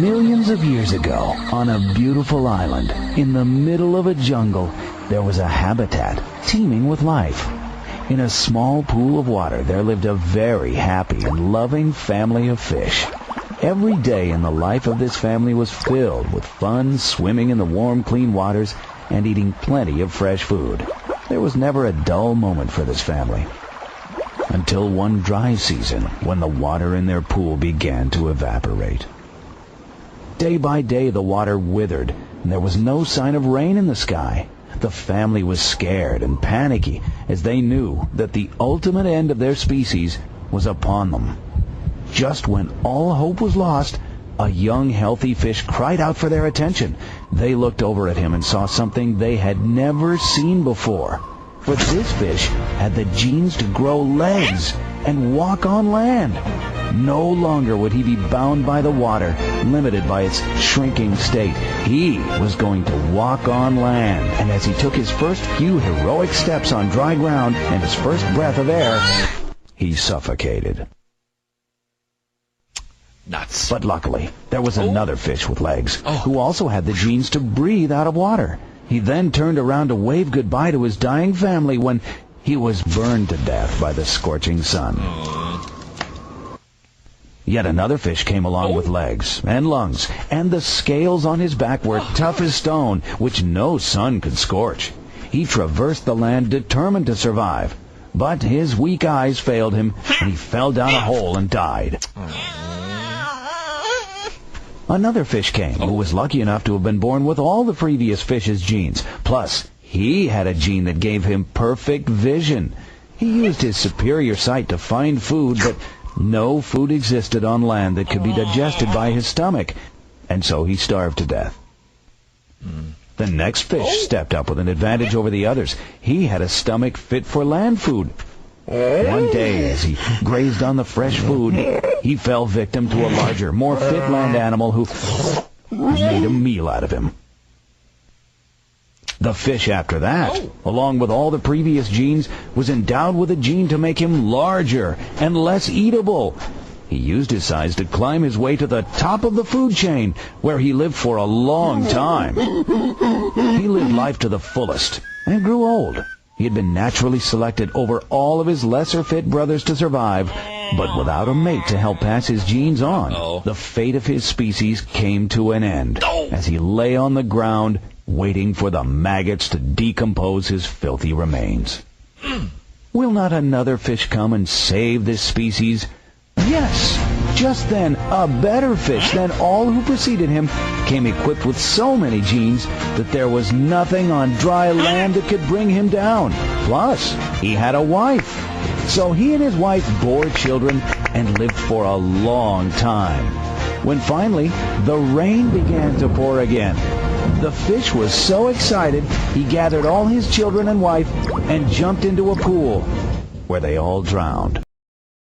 Millions of years ago, on a beautiful island, in the middle of a jungle, there was a habitat teeming with life. In a small pool of water, there lived a very happy and loving family of fish. Every day in the life of this family was filled with fun, swimming in the warm, clean waters and eating plenty of fresh food. There was never a dull moment for this family. Until one dry season, when the water in their pool began to evaporate. Day by day the water withered, and there was no sign of rain in the sky. The family was scared and panicky, as they knew that the ultimate end of their species was upon them. Just when all hope was lost, a young, healthy fish cried out for their attention. They looked over at him and saw something they had never seen before. For this fish had the genes to grow legs and walk on land. No longer would he be bound by the water, limited by its shrinking state. He was going to walk on land. And as he took his first few heroic steps on dry ground and his first breath of air, he suffocated. Nuts. But luckily, there was another fish with legs, who also had the genes to breathe out of water. He then turned around to wave goodbye to his dying family when he was burned to death by the scorching sun. Yet another fish came along with legs and lungs, and the scales on his back were tough as stone, which no sun could scorch. He traversed the land determined to survive, but his weak eyes failed him, and he fell down a hole and died. Another fish came, who was lucky enough to have been born with all the previous fish's genes. Plus, he had a gene that gave him perfect vision. He used his superior sight to find food, but no food existed on land that could be digested by his stomach, and so he starved to death. The next fish stepped up with an advantage over the others. He had a stomach fit for land food. One day, as he grazed on the fresh food, he fell victim to a larger, more fit land animal who made a meal out of him. The fish after that, along with all the previous genes, was endowed with a gene to make him larger and less eatable. He used his size to climb his way to the top of the food chain, where he lived for a long time. He lived life to the fullest and grew old. He had been naturally selected over all of his lesser fit brothers to survive, but without a mate to help pass his genes on. The fate of his species came to an end as he lay on the ground waiting for the maggots to decompose his filthy remains. Will not another fish come and save this species? Yes! Just then, a better fish than all who preceded him came equipped with so many genes that there was nothing on dry land that could bring him down. Plus, he had a wife. So he and his wife bore children and lived for a long time. When finally, the rain began to pour again, the fish was so excited, he gathered all his children and wife and jumped into a pool, where they all drowned.